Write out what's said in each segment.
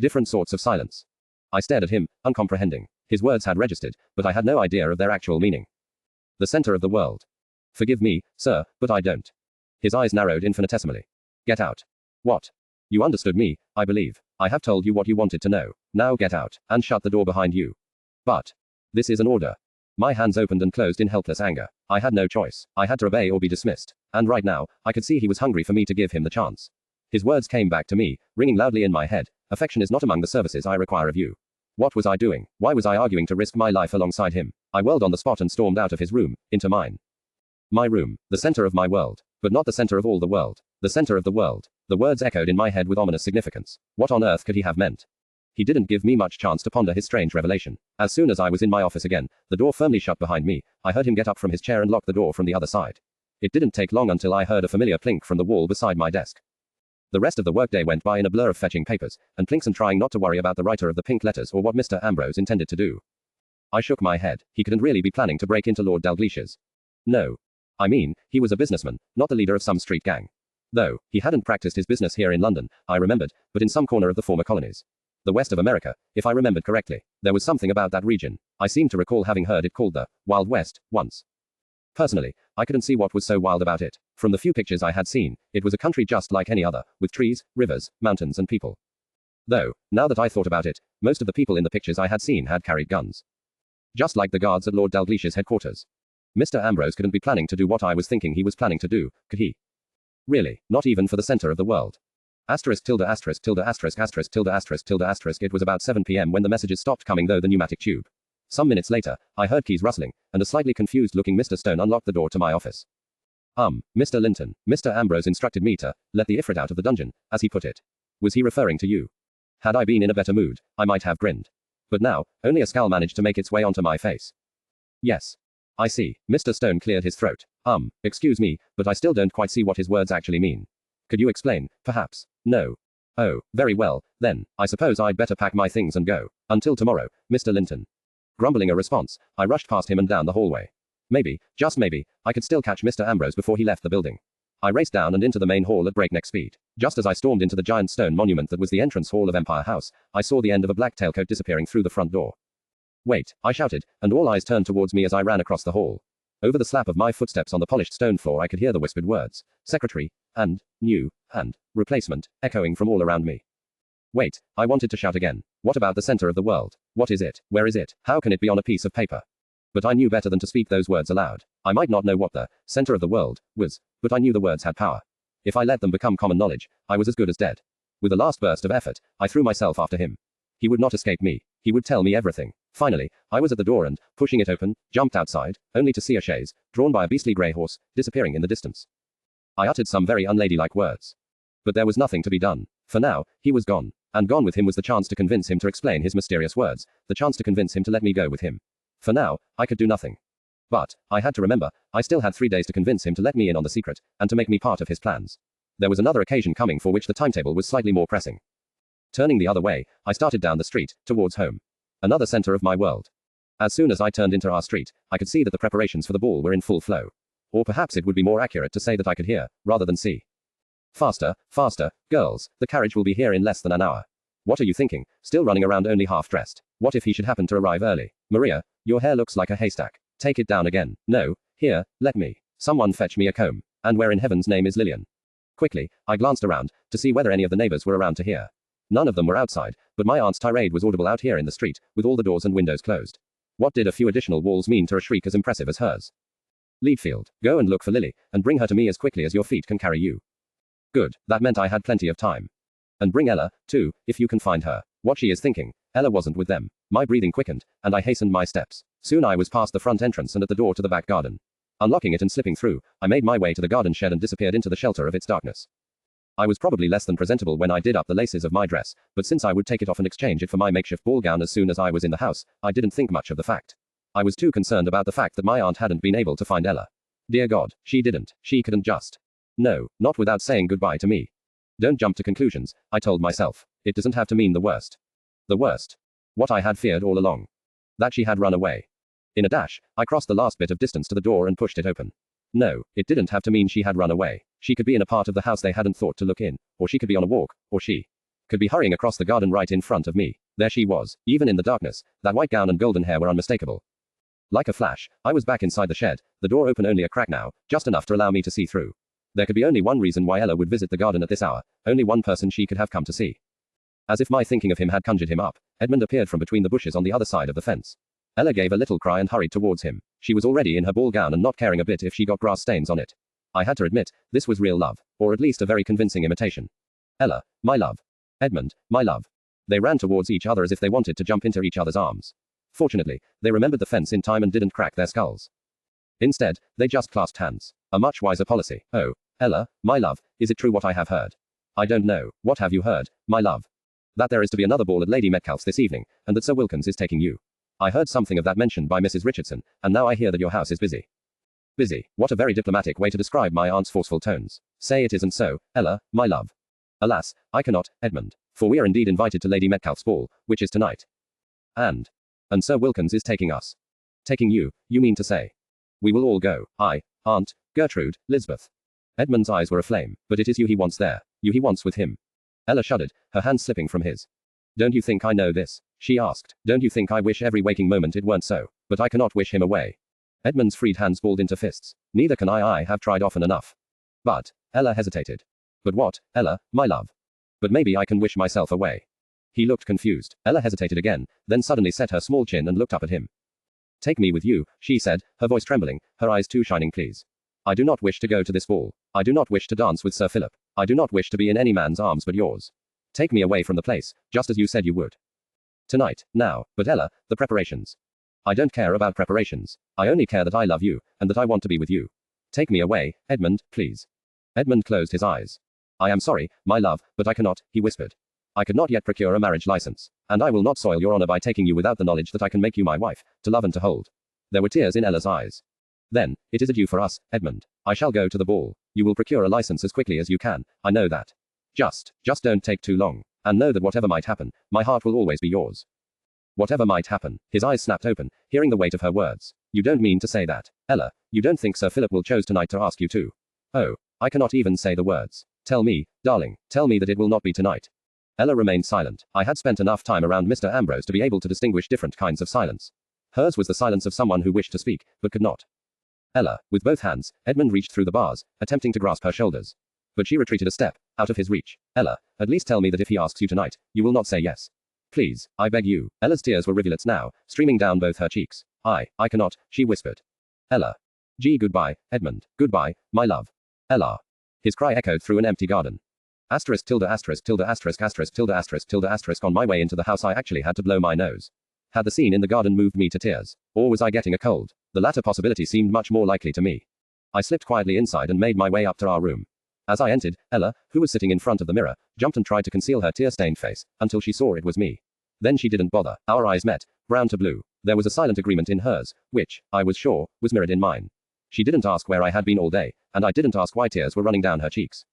Different sorts of silence. I stared at him, uncomprehending. His words had registered, but I had no idea of their actual meaning. The center of the world. Forgive me, sir, but I don't. His eyes narrowed infinitesimally. Get out. What? You understood me, I believe. I have told you what you wanted to know. Now get out, and shut the door behind you. But. This is an order. My hands opened and closed in helpless anger. I had no choice. I had to obey or be dismissed. And right now, I could see he was hungry for me to give him the chance. His words came back to me, ringing loudly in my head. Affection is not among the services I require of you. What was I doing? Why was I arguing to risk my life alongside him? I whirled on the spot and stormed out of his room, into mine. My room, the center of my world. But not the center of all the world. The center of the world. The words echoed in my head with ominous significance. What on earth could he have meant? He didn't give me much chance to ponder his strange revelation. As soon as I was in my office again, the door firmly shut behind me, I heard him get up from his chair and lock the door from the other side. It didn't take long until I heard a familiar plink from the wall beside my desk. The rest of the workday went by in a blur of fetching papers, and plinks and trying not to worry about the writer of the pink letters or what Mr. Ambrose intended to do. I shook my head. He couldn't really be planning to break into Lord Dalglish's. No. I mean, he was a businessman, not the leader of some street gang. Though, he hadn't practiced his business here in London, I remembered, but in some corner of the former colonies. The west of America, if I remembered correctly. There was something about that region. I seemed to recall having heard it called the Wild West, once. Personally, I couldn't see what was so wild about it. From the few pictures I had seen, it was a country just like any other, with trees, rivers, mountains and people. Though, now that I thought about it, most of the people in the pictures I had seen had carried guns. Just like the guards at Lord Dalglish's headquarters. Mr. Ambrose couldn't be planning to do what I was thinking he was planning to do, could he? Really, not even for the center of the world. Asterisk tilde asterisk tilde asterisk asterisk tilde asterisk tilde asterisk. It was about 7 p.m. when the messages stopped coming though the pneumatic tube. Some minutes later, I heard keys rustling, and a slightly confused looking Mr. Stone unlocked the door to my office. Mr. Linton, Mr. Ambrose instructed me to let the Ifrit out of the dungeon, as he put it. Was he referring to you? Had I been in a better mood, I might have grinned. But now, only a scowl managed to make its way onto my face. Yes. I see. Mr. Stone cleared his throat. Excuse me, but I still don't quite see what his words actually mean. Could you explain, perhaps? No. Oh, very well, then, I suppose I'd better pack my things and go. Until tomorrow, Mr. Linton. Grumbling a response, I rushed past him and down the hallway. Maybe, just maybe, I could still catch Mr. Ambrose before he left the building. I raced down and into the main hall at breakneck speed. Just as I stormed into the giant stone monument that was the entrance hall of Empire House, I saw the end of a black tailcoat disappearing through the front door. Wait, I shouted, and all eyes turned towards me as I ran across the hall. Over the slap of my footsteps on the polished stone floor I could hear the whispered words, secretary, and, new, and, replacement, echoing from all around me. Wait, I wanted to shout again. What about the center of the world? What is it? Where is it? How can it be on a piece of paper? But I knew better than to speak those words aloud. I might not know what the center of the world was, but I knew the words had power. If I let them become common knowledge, I was as good as dead. With a last burst of effort, I threw myself after him. He would not escape me. He would tell me everything. Finally, I was at the door and, pushing it open, jumped outside, only to see a chaise, drawn by a beastly grey horse, disappearing in the distance. I uttered some very unladylike words. But there was nothing to be done. For now, he was gone. And gone with him was the chance to convince him to explain his mysterious words, the chance to convince him to let me go with him. For now, I could do nothing. But, I had to remember, I still had 3 days to convince him to let me in on the secret, and to make me part of his plans. There was another occasion coming for which the timetable was slightly more pressing. Turning the other way, I started down the street, towards home. Another center of my world. As soon as I turned into our street, I could see that the preparations for the ball were in full flow. Or perhaps it would be more accurate to say that I could hear, rather than see. Faster, faster, girls, the carriage will be here in less than an hour. What are you thinking, still running around only half dressed? What if he should happen to arrive early? Maria, your hair looks like a haystack. Take it down again. No, here, let me. Someone fetch me a comb. And where in heaven's name is Lillian? Quickly, I glanced around, to see whether any of the neighbors were around to hear. None of them were outside, but my aunt's tirade was audible out here in the street, with all the doors and windows closed. What did a few additional walls mean to a shriek as impressive as hers? Leadfield, go and look for Lily, and bring her to me as quickly as your feet can carry you. Good, that meant I had plenty of time. And bring Ella, too, if you can find her. What she is thinking. Ella wasn't with them. My breathing quickened, and I hastened my steps. Soon I was past the front entrance and at the door to the back garden. Unlocking it and slipping through, I made my way to the garden shed and disappeared into the shelter of its darkness. I was probably less than presentable when I did up the laces of my dress, but since I would take it off and exchange it for my makeshift ball gown as soon as I was in the house, I didn't think much of the fact. I was too concerned about the fact that my aunt hadn't been able to find Ella. Dear God, she couldn't just. No, not without saying goodbye to me. Don't jump to conclusions, I told myself. It doesn't have to mean the worst. The worst. What I had feared all along. That she had run away. In a dash, I crossed the last bit of distance to the door and pushed it open. No, it didn't have to mean she had run away. She could be in a part of the house they hadn't thought to look in, or she could be on a walk, or she could be hurrying across the garden right in front of me. There she was, even in the darkness. That white gown and golden hair were unmistakable. Like a flash, I was back inside the shed, the door open only a crack now, just enough to allow me to see through. There could be only one reason why Ella would visit the garden at this hour, only one person she could have come to see. As if my thinking of him had conjured him up, Edmund appeared from between the bushes on the other side of the fence. Ella gave a little cry and hurried towards him. She was already in her ball gown and not caring a bit if she got grass stains on it. I had to admit, this was real love, or at least a very convincing imitation. Ella, my love. Edmund, my love. They ran towards each other as if they wanted to jump into each other's arms. Fortunately, they remembered the fence in time and didn't crack their skulls. Instead, they just clasped hands. A much wiser policy. Oh, Ella, my love, is it true what I have heard? I don't know. What have you heard, my love? That there is to be another ball at Lady Metcalfe's this evening, and that Sir Wilkins is taking you. I heard something of that mentioned by Mrs. Richardson, and now I hear that your house is busy. Busy. What a very diplomatic way to describe my aunt's forceful tones. Say it isn't so, Ella, my love. Alas, I cannot, Edmund, for we are indeed invited to Lady Metcalfe's ball, which is tonight. And Sir Wilkins is taking us. Taking you, you mean to say? We will all go. I, Aunt, Gertrude, Lisbeth. Edmund's eyes were aflame. But it is you he wants there. You he wants with him. Ella shuddered, her hand slipping from his. Don't you think I know this? She asked. Don't you think I wish every waking moment it weren't so? But I cannot wish him away. Edmund's freed hands balled into fists. Neither can I have tried often enough. But, Ella hesitated. But what, Ella, my love? But maybe I can wish myself away. He looked confused. Ella hesitated again, then suddenly set her small chin and looked up at him. Take me with you, she said, her voice trembling, her eyes too shining. Please. I do not wish to go to this ball. I do not wish to dance with Sir Philip. I do not wish to be in any man's arms but yours. Take me away from the place, just as you said you would. Tonight, now, but Ella, the preparations. I don't care about preparations. I only care that I love you, and that I want to be with you. Take me away, Edmund, please. Edmund closed his eyes. I am sorry, my love, but I cannot, he whispered. I could not yet procure a marriage license, and I will not soil your honor by taking you without the knowledge that I can make you my wife, to love and to hold. There were tears in Ella's eyes. Then, it is adieu for us, Edmund. I shall go to the ball. You will procure a license as quickly as you can, I know that. Just don't take too long, and know that whatever might happen, my heart will always be yours. Whatever might happen, his eyes snapped open, hearing the weight of her words. You don't mean to say that, Ella, you don't think Sir Philip will choose tonight to ask you to? Oh, I cannot even say the words. Tell me, darling, tell me that it will not be tonight. Ella remained silent. I had spent enough time around Mr. Ambrose to be able to distinguish different kinds of silence. Hers was the silence of someone who wished to speak, but could not. Ella, with both hands, Edmund reached through the bars, attempting to grasp her shoulders. But she retreated a step, out of his reach. Ella, at least tell me that if he asks you tonight, you will not say yes. Please, I beg you. Ella's tears were rivulets now, streaming down both her cheeks. I cannot, she whispered. Ella. Goodbye, Edmund. Goodbye, my love. Ella. His cry echoed through an empty garden. Asterisk tilde asterisk tilde asterisk asterisk tilde asterisk tilde asterisk. On my way into the house I actually had to blow my nose. Had the scene in the garden moved me to tears? Or was I getting a cold? The latter possibility seemed much more likely to me. I slipped quietly inside and made my way up to our room. As I entered, Ella, who was sitting in front of the mirror, jumped and tried to conceal her tear-stained face, until she saw it was me. Then she didn't bother. Our eyes met, brown to blue. There was a silent agreement in hers, which, I was sure, was mirrored in mine. She didn't ask where I had been all day, and I didn't ask why tears were running down her cheeks.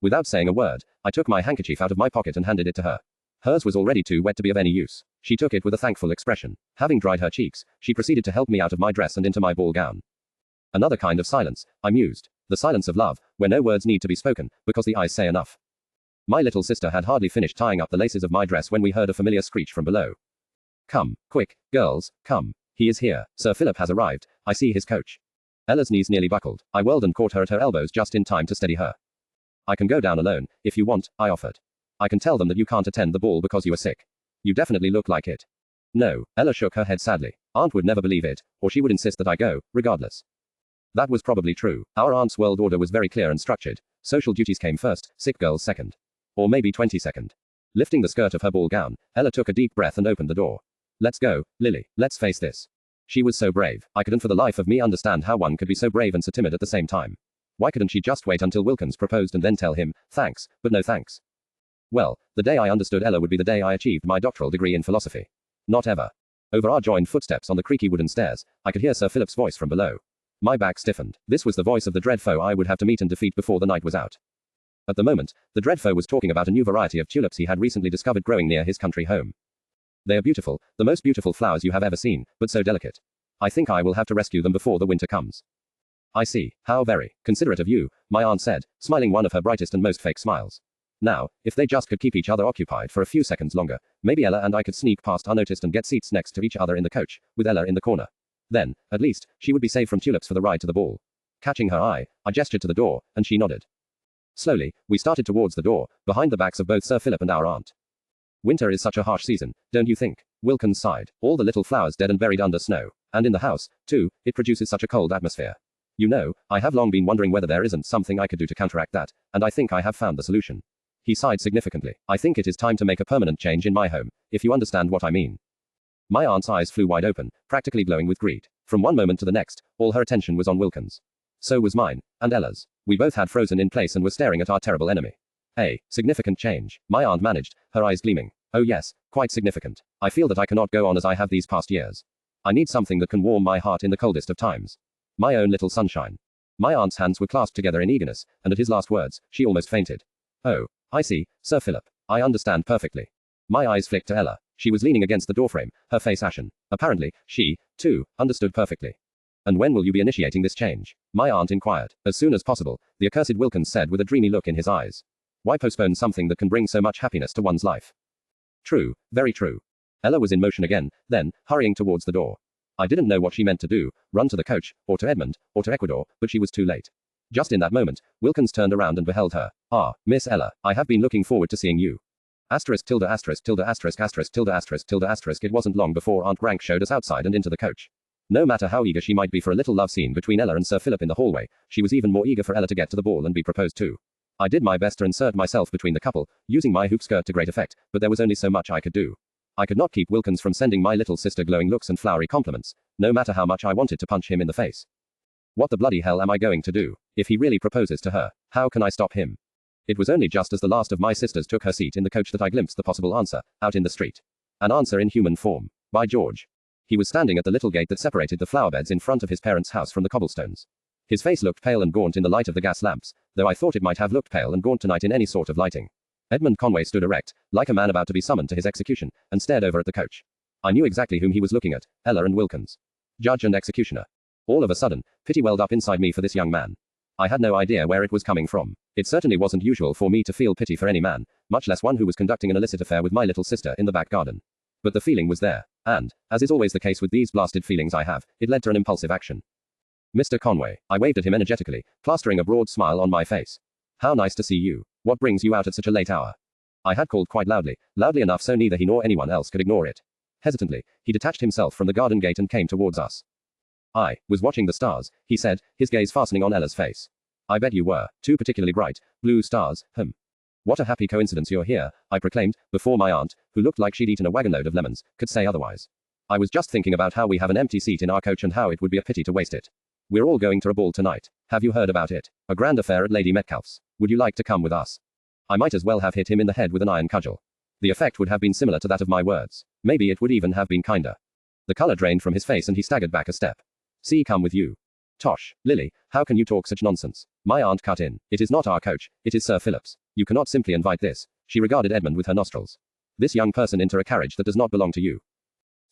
Without saying a word, I took my handkerchief out of my pocket and handed it to her. Hers was already too wet to be of any use. She took it with a thankful expression. Having dried her cheeks, she proceeded to help me out of my dress and into my ball gown. Another kind of silence, I mused. The silence of love, where no words need to be spoken, because the eyes say enough. My little sister had hardly finished tying up the laces of my dress when we heard a familiar screech from below. Come, quick, girls, come. He is here. Sir Philip has arrived. I see his coach. Ella's knees nearly buckled. I whirled and caught her at her elbows just in time to steady her. I can go down alone, if you want, I offered. I can tell them that you can't attend the ball because you are sick. You definitely look like it. No, Ella shook her head sadly. Aunt would never believe it, or she would insist that I go, regardless. That was probably true. Our aunt's world order was very clear and structured. Social duties came first, sick girls second. Or maybe 22nd. Lifting the skirt of her ball gown, Ella took a deep breath and opened the door. Let's go, Lily, let's face this. She was so brave. I couldn't for the life of me understand how one could be so brave and so timid at the same time. Why couldn't she just wait until Wilkins proposed and then tell him, thanks, but no thanks? Well, the day I understood Ella would be the day I achieved my doctoral degree in philosophy. Not ever. Over our joined footsteps on the creaky wooden stairs, I could hear Sir Philip's voice from below. My back stiffened. This was the voice of the dread foe I would have to meet and defeat before the night was out. At the moment, the dread foe was talking about a new variety of tulips he had recently discovered growing near his country home. They are beautiful, the most beautiful flowers you have ever seen, but so delicate. I think I will have to rescue them before the winter comes. I see. How very considerate of you, my aunt said, smiling one of her brightest and most fake smiles. Now, if they just could keep each other occupied for a few seconds longer, maybe Ella and I could sneak past unnoticed and get seats next to each other in the coach, with Ella in the corner. Then, at least, she would be saved from tulips for the ride to the ball. Catching her eye, I gestured to the door, and she nodded. Slowly, we started towards the door, behind the backs of both Sir Philip and our aunt. Winter is such a harsh season, don't you think? Wilkins sighed. All the little flowers dead and buried under snow. And in the house, too, it produces such a cold atmosphere. You know, I have long been wondering whether there isn't something I could do to counteract that, and I think I have found the solution. He sighed significantly. I think it is time to make a permanent change in my home, if you understand what I mean. My aunt's eyes flew wide open, practically glowing with greed. From one moment to the next, all her attention was on Wilkins. So was mine, and Ella's. We both had frozen in place and were staring at our terrible enemy. A significant change, my aunt managed, her eyes gleaming. Oh yes, quite significant. I feel that I cannot go on as I have these past years. I need something that can warm my heart in the coldest of times. My own little sunshine. My aunt's hands were clasped together in eagerness, and at his last words, she almost fainted. Oh, I see, Sir Philip. I understand perfectly. My eyes flicked to Ella. She was leaning against the doorframe, her face ashen. Apparently, she, too, understood perfectly. And when will you be initiating this change? My aunt inquired. As soon as possible, the accursed Wilkins said with a dreamy look in his eyes. Why postpone something that can bring so much happiness to one's life? True, very true. Ella was in motion again, then, hurrying towards the door. I didn't know what she meant to do, run to the coach, or to Edmund, or to Ecuador, but she was too late. Just in that moment, Wilkins turned around and beheld her. Ah, Miss Ella, I have been looking forward to seeing you. Asterisk tilde asterisk tilde asterisk asterisk tilde asterisk tilde asterisk. It wasn't long before Aunt Grank showed us outside and into the coach. No matter how eager she might be for a little love scene between Ella and Sir Philip in the hallway, she was even more eager for Ella to get to the ball and be proposed to. I did my best to insert myself between the couple, using my hoop skirt to great effect, but there was only so much I could do. I could not keep Wilkins from sending my little sister glowing looks and flowery compliments, no matter how much I wanted to punch him in the face. What the bloody hell am I going to do? If he really proposes to her, how can I stop him? It was only just as the last of my sisters took her seat in the coach that I glimpsed the possible answer, out in the street. An answer in human form. By George. He was standing at the little gate that separated the flowerbeds in front of his parents' house from the cobblestones. His face looked pale and gaunt in the light of the gas lamps, though I thought it might have looked pale and gaunt tonight in any sort of lighting. Edmund Conway stood erect, like a man about to be summoned to his execution, and stared over at the coach. I knew exactly whom he was looking at, Ella and Wilkins. Judge and executioner. All of a sudden, pity welled up inside me for this young man. I had no idea where it was coming from. It certainly wasn't usual for me to feel pity for any man, much less one who was conducting an illicit affair with my little sister in the back garden. But the feeling was there, and, as is always the case with these blasted feelings I have, it led to an impulsive action. Mr. Conway. I waved at him energetically, plastering a broad smile on my face. How nice to see you. What brings you out at such a late hour? I had called quite loudly enough so neither he nor anyone else could ignore it. Hesitantly, he detached himself from the garden gate and came towards us. I was watching the stars, he said, his gaze fastening on Ella's face. I bet you were. 2 particularly bright, blue stars, What a happy coincidence you're here, I proclaimed, before my aunt, who looked like she'd eaten a wagonload of lemons, could say otherwise. I was just thinking about how we have an empty seat in our coach and how it would be a pity to waste it. We're all going to a ball tonight. Have you heard about it? A grand affair at Lady Metcalfe's. Would you like to come with us? I might as well have hit him in the head with an iron cudgel. The effect would have been similar to that of my words. Maybe it would even have been kinder. The color drained from his face and he staggered back a step. See, come with you. Tosh, Lily, how can you talk such nonsense? My aunt cut in. It is not our coach, it is Sir Philip's. You cannot simply invite this. She regarded Edmund with her nostrils. This young person into a carriage that does not belong to you.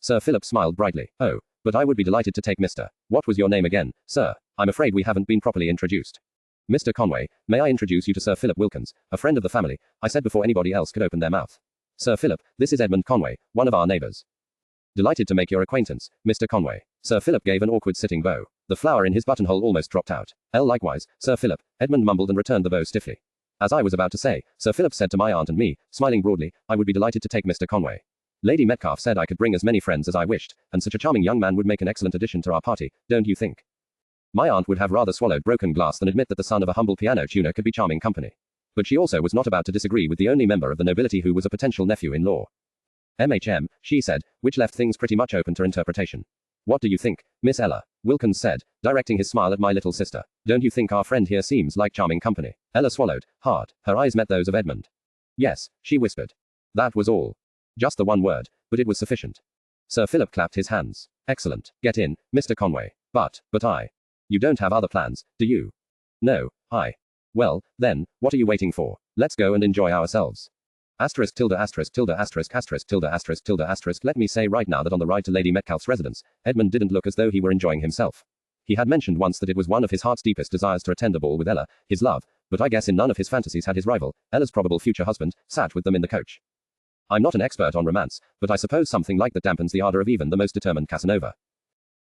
Sir Philip smiled brightly. Oh, but I would be delighted to take Mr. What was your name again, sir? I'm afraid we haven't been properly introduced. Mr. Conway, may I introduce you to Sir Philip Wilkins, a friend of the family, I said before anybody else could open their mouth. Sir Philip, this is Edmund Conway, one of our neighbors. Delighted to make your acquaintance, Mr. Conway. Sir Philip gave an awkward sitting bow. The flower in his buttonhole almost dropped out. Likewise, Sir Philip, Edmund mumbled and returned the bow stiffly. As I was about to say, Sir Philip said to my aunt and me, smiling broadly, I would be delighted to take Mr. Conway. Lady Metcalfe said I could bring as many friends as I wished, and such a charming young man would make an excellent addition to our party, don't you think? My aunt would have rather swallowed broken glass than admit that the son of a humble piano tuner could be charming company. But she also was not about to disagree with the only member of the nobility who was a potential nephew-in-law. She said, which left things pretty much open to interpretation. What do you think, Miss Ella? Wilkins said, directing his smile at my little sister. Don't you think our friend here seems like charming company? Ella swallowed, hard. Her eyes met those of Edmund. Yes, she whispered. That was all. Just the one word, but it was sufficient. Sir Philip clapped his hands. Excellent. Get in, Mr. Conway. But I. You don't have other plans, do you? No, I. Well, then, what are you waiting for? Let's go and enjoy ourselves. Asterisk tilde asterisk tilde asterisk asterisk tilde asterisk tilde asterisk. Let me say right now that on the ride to Lady Metcalfe's residence, Edmund didn't look as though he were enjoying himself. He had mentioned once that it was one of his heart's deepest desires to attend a ball with Ella, his love, but I guess in none of his fantasies had his rival, Ella's probable future husband, sat with them in the coach. I'm not an expert on romance, but I suppose something like that dampens the ardor of even the most determined Casanova.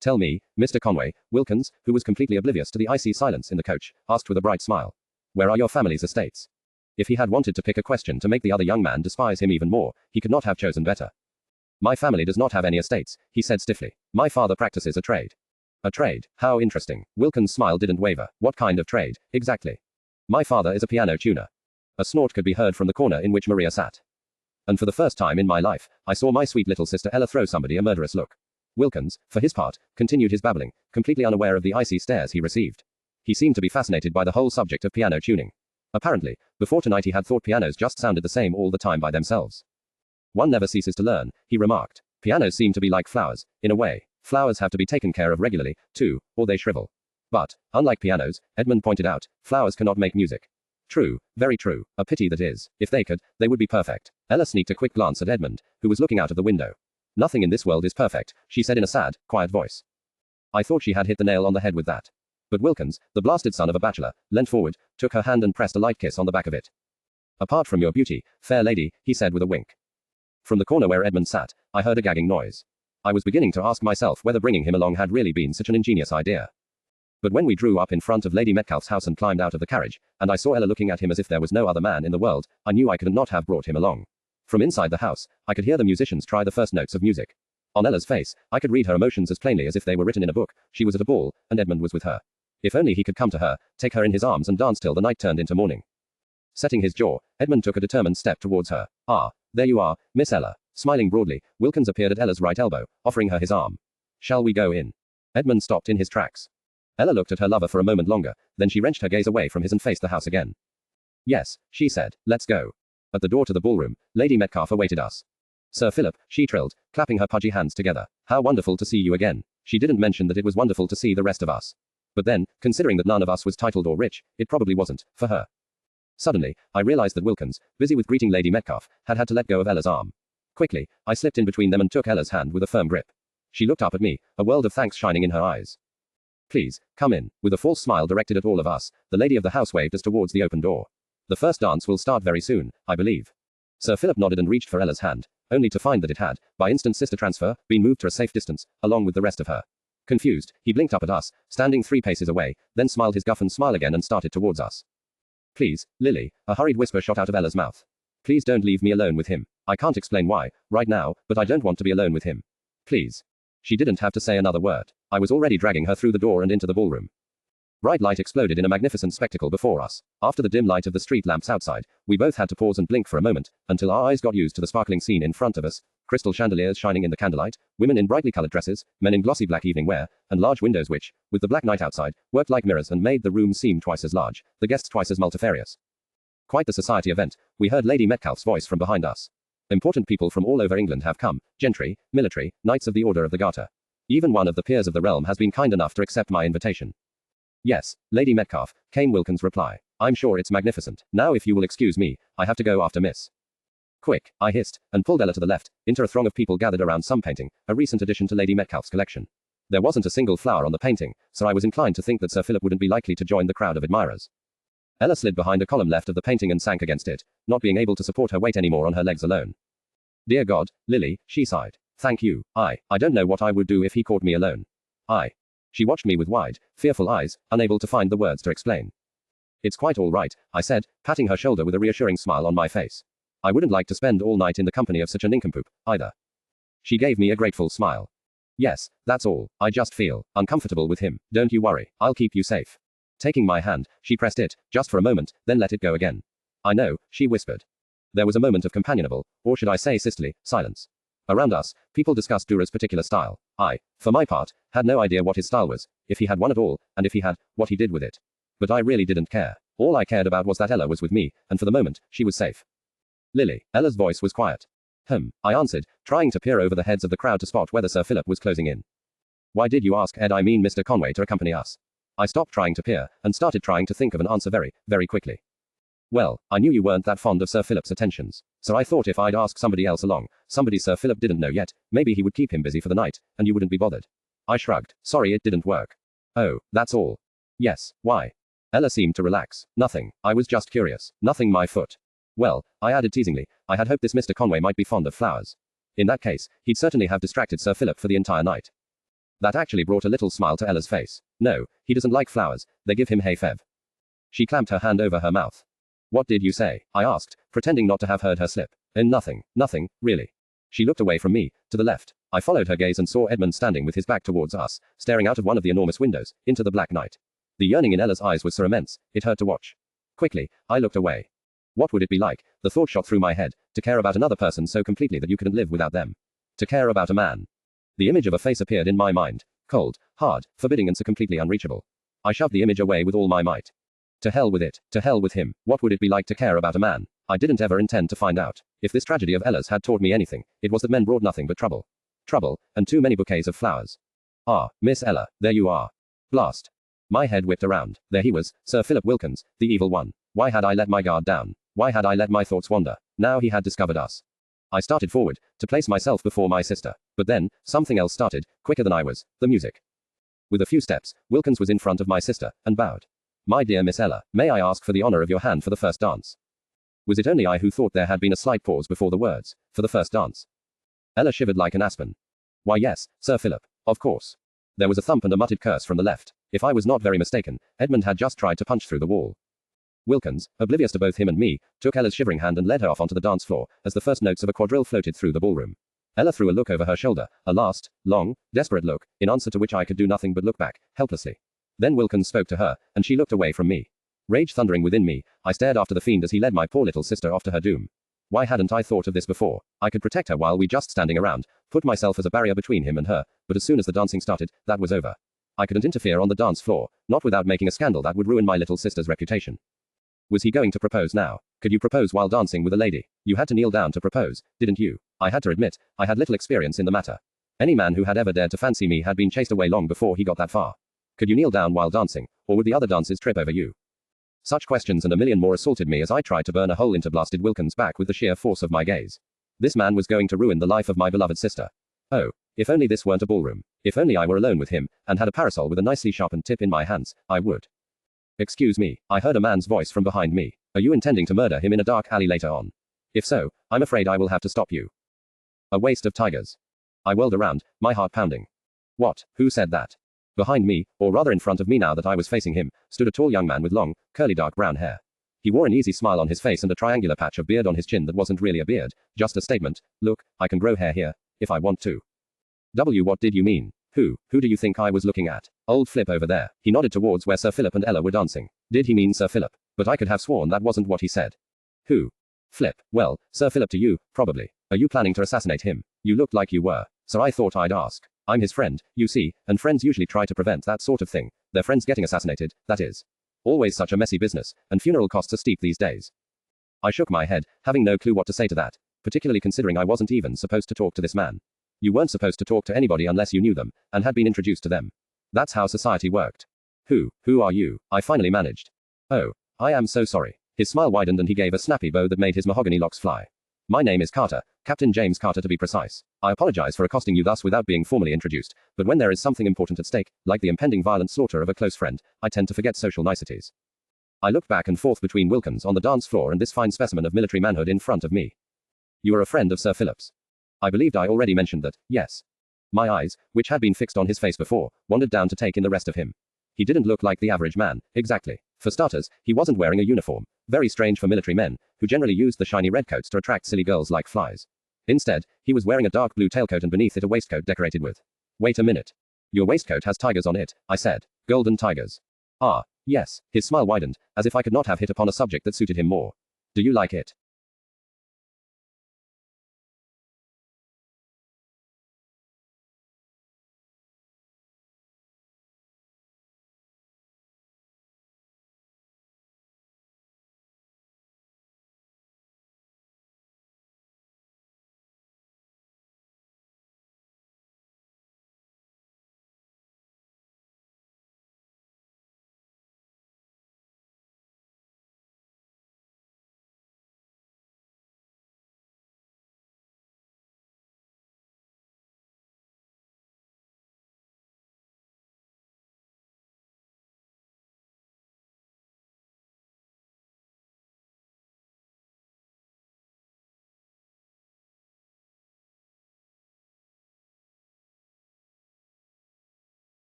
Tell me, Mr. Conway, Wilkins, who was completely oblivious to the icy silence in the coach, asked with a bright smile. Where are your family's estates? If he had wanted to pick a question to make the other young man despise him even more, he could not have chosen better. My family does not have any estates, he said stiffly. My father practices a trade. A trade? How interesting. Wilkins' smile didn't waver. What kind of trade, exactly? My father is a piano tuner. A snort could be heard from the corner in which Maria sat. And for the first time in my life, I saw my sweet little sister Ella throw somebody a murderous look. Wilkins, for his part, continued his babbling, completely unaware of the icy stares he received. He seemed to be fascinated by the whole subject of piano tuning. Apparently, before tonight he had thought pianos just sounded the same all the time by themselves. One never ceases to learn, he remarked. Pianos seem to be like flowers, in a way. Flowers have to be taken care of regularly, too, or they shrivel. But, unlike pianos, Edmund pointed out, flowers cannot make music. True, very true, a pity that is. If they could, they would be perfect. Ella sneaked a quick glance at Edmund, who was looking out of the window. Nothing in this world is perfect, she said in a sad, quiet voice. I thought she had hit the nail on the head with that. But Wilkins, the blasted son of a bachelor, leant forward, took her hand and pressed a light kiss on the back of it. Apart from your beauty, fair lady, he said with a wink. From the corner where Edmund sat, I heard a gagging noise. I was beginning to ask myself whether bringing him along had really been such an ingenious idea. But when we drew up in front of Lady Metcalfe's house and climbed out of the carriage, and I saw Ella looking at him as if there was no other man in the world, I knew I could not have brought him along. From inside the house, I could hear the musicians try the first notes of music. On Ella's face, I could read her emotions as plainly as if they were written in a book. She was at a ball, and Edmund was with her. If only he could come to her, take her in his arms and dance till the night turned into morning. Setting his jaw, Edmund took a determined step towards her. Ah, there you are, Miss Ella. Smiling broadly, Wilkins appeared at Ella's right elbow, offering her his arm. Shall we go in? Edmund stopped in his tracks. Ella looked at her lover for a moment longer, then she wrenched her gaze away from his and faced the house again. Yes, she said, let's go. At the door to the ballroom, Lady Metcalfe awaited us. Sir Philip, she trilled, clapping her pudgy hands together. How wonderful to see you again. She didn't mention that it was wonderful to see the rest of us. But then, considering that none of us was titled or rich, it probably wasn't, for her. Suddenly, I realized that Wilkins, busy with greeting Lady Metcalfe, had to let go of Ella's arm. Quickly, I slipped in between them and took Ella's hand with a firm grip. She looked up at me, a world of thanks shining in her eyes. Please, come in. With a false smile directed at all of us, the lady of the house waved us towards the open door. The first dance will start very soon, I believe. Sir Philip nodded and reached for Ella's hand, only to find that it had, by instant sister transfer, been moved to a safe distance, along with the rest of her. Confused, he blinked up at us, standing 3 paces away, then smiled his guffin smile again and started towards us. Please, Lily, a hurried whisper shot out of Ella's mouth. Please don't leave me alone with him. I can't explain why, right now, but I don't want to be alone with him. Please. She didn't have to say another word. I was already dragging her through the door and into the ballroom. Bright light exploded in a magnificent spectacle before us. After the dim light of the street lamps outside, we both had to pause and blink for a moment, until our eyes got used to the sparkling scene in front of us. Crystal chandeliers shining in the candlelight, women in brightly colored dresses, men in glossy black evening wear, and large windows which, with the black night outside, worked like mirrors and made the room seem twice as large, the guests twice as multifarious. Quite the society event. We heard Lady Metcalfe's voice from behind us. Important people from all over England have come, gentry, military, knights of the Order of the Garter. Even one of the peers of the realm has been kind enough to accept my invitation. Yes, Lady Metcalfe, came Wilkins' reply. I'm sure it's magnificent. Now if you will excuse me, I have to go after Miss. Quick, I hissed, and pulled Ella to the left, into a throng of people gathered around some painting, a recent addition to Lady Metcalfe's collection. There wasn't a single flower on the painting, so I was inclined to think that Sir Philip wouldn't be likely to join the crowd of admirers. Ella slid behind a column left of the painting and sank against it, not being able to support her weight anymore on her legs alone. Dear God, Lily, she sighed. Thank you. I don't know what I would do if he caught me alone. She watched me with wide, fearful eyes, unable to find the words to explain. It's quite all right, I said, patting her shoulder with a reassuring smile on my face. I wouldn't like to spend all night in the company of such a nincompoop, either. She gave me a grateful smile. Yes, that's all. I just feel uncomfortable with him. Don't you worry, I'll keep you safe. Taking my hand, she pressed it, just for a moment, then let it go again. I know, she whispered. There was a moment of companionable, or should I say sisterly, silence. Around us, people discussed Dura's particular style. I, for my part, had no idea what his style was, if he had one at all, and if he had, what he did with it. But I really didn't care. All I cared about was that Ella was with me, and for the moment, she was safe. Lily. Ella's voice was quiet. I answered, trying to peer over the heads of the crowd to spot whether Sir Philip was closing in. Why did you ask Mr. Conway to accompany us? I stopped trying to peer, and started trying to think of an answer very, very quickly. Well, I knew you weren't that fond of Sir Philip's attentions, so I thought if I'd ask somebody else along, somebody Sir Philip didn't know yet, maybe he would keep him busy for the night, and you wouldn't be bothered. I shrugged. Sorry it didn't work. Oh, that's all. Yes, why? Ella seemed to relax. Nothing. I was just curious. Nothing my foot. Well, I added teasingly, I had hoped this Mr. Conway might be fond of flowers. In that case, he'd certainly have distracted Sir Philip for the entire night. That actually brought a little smile to Ella's face. No, he doesn't like flowers, they give him hay fever. She clamped her hand over her mouth. What did you say? I asked, pretending not to have heard her slip. Nothing, really. She looked away from me, to the left. I followed her gaze and saw Edmund standing with his back towards us, staring out of one of the enormous windows, into the black night. The yearning in Ella's eyes was so immense, it hurt to watch. Quickly, I looked away. What would it be like, the thought shot through my head, to care about another person so completely that you couldn't live without them? To care about a man. The image of a face appeared in my mind. Cold, hard, forbidding and so completely unreachable. I shoved the image away with all my might. To hell with it, to hell with him. What would it be like to care about a man? I didn't ever intend to find out. If this tragedy of Ella's had taught me anything, it was that men brought nothing but trouble. Trouble, and too many bouquets of flowers. Ah, Miss Ella, there you are. Blast. My head whipped around. There he was, Sir Philip Wilkins, the evil one. Why had I let my guard down? Why had I let my thoughts wander? Now he had discovered us. I started forward, to place myself before my sister. But then, something else started, quicker than I was, the music. With a few steps, Wilkins was in front of my sister, and bowed. My dear Miss Ella, may I ask for the honor of your hand for the first dance? Was it only I who thought there had been a slight pause before the words, for the first dance? Ella shivered like an aspen. Why yes, Sir Philip, of course. There was a thump and a muttered curse from the left. If I was not very mistaken, Edmund had just tried to punch through the wall. Wilkins, oblivious to both him and me, took Ella's shivering hand and led her off onto the dance floor, as the first notes of a quadrille floated through the ballroom. Ella threw a look over her shoulder, a last, long, desperate look, in answer to which I could do nothing but look back, helplessly. Then Wilkins spoke to her, and she looked away from me. Rage thundering within me, I stared after the fiend as he led my poor little sister off to her doom. Why hadn't I thought of this before? I could protect her while we just standing around, put myself as a barrier between him and her, but as soon as the dancing started, that was over. I couldn't interfere on the dance floor, not without making a scandal that would ruin my little sister's reputation. Was he going to propose now? Could you propose while dancing with a lady? You had to kneel down to propose, didn't you? I had to admit, I had little experience in the matter. Any man who had ever dared to fancy me had been chased away long before he got that far. Could you kneel down while dancing, or would the other dancers trip over you? Such questions and a million more assaulted me as I tried to burn a hole into blasted Wilkins' back with the sheer force of my gaze. This man was going to ruin the life of my beloved sister. Oh, if only this weren't a ballroom. If only I were alone with him, and had a parasol with a nicely sharpened tip in my hands, I would. Excuse me, I heard a man's voice from behind me. Are you intending to murder him in a dark alley later on? If so, I'm afraid I will have to stop you. A waste of tigers. I whirled around, my heart pounding. What? Who said that? Behind me, or rather in front of me now that I was facing him, stood a tall young man with long, curly dark brown hair. He wore an easy smile on his face and a triangular patch of beard on his chin that wasn't really a beard, just a statement. Look, I can grow hair here, if I want to. What did you mean? Who do you think I was looking at? Old Flip over there. He nodded towards where Sir Philip and Ella were dancing. Did he mean Sir Philip? But I could have sworn that wasn't what he said. Who? Flip. Well, Sir Philip to you, probably. Are you planning to assassinate him? You looked like you were. So I thought I'd ask. I'm his friend, you see, and friends usually try to prevent that sort of thing. Their friends getting assassinated, that is. Always such a messy business, and funeral costs are steep these days. I shook my head, having no clue what to say to that, particularly considering I wasn't even supposed to talk to this man. You weren't supposed to talk to anybody unless you knew them, and had been introduced to them. That's how society worked. Who are you? I finally managed. Oh, I am so sorry. His smile widened and he gave a snappy bow that made his mahogany locks fly. My name is Carter, Captain James Carter to be precise. I apologize for accosting you thus without being formally introduced, but when there is something important at stake, like the impending violent slaughter of a close friend, I tend to forget social niceties. I looked back and forth between Wilkins on the dance floor and this fine specimen of military manhood in front of me. You are a friend of Sir Philip's. I believed I already mentioned that, yes. My eyes, which had been fixed on his face before, wandered down to take in the rest of him. He didn't look like the average man, exactly. For starters, he wasn't wearing a uniform, very strange for military men, who generally used the shiny redcoats to attract silly girls like flies. Instead, he was wearing a dark blue tailcoat and beneath it a waistcoat decorated with. Wait a minute. Your waistcoat has tigers on it, I said. Golden tigers. Ah, yes. His smile widened, as if I could not have hit upon a subject that suited him more. Do you like it?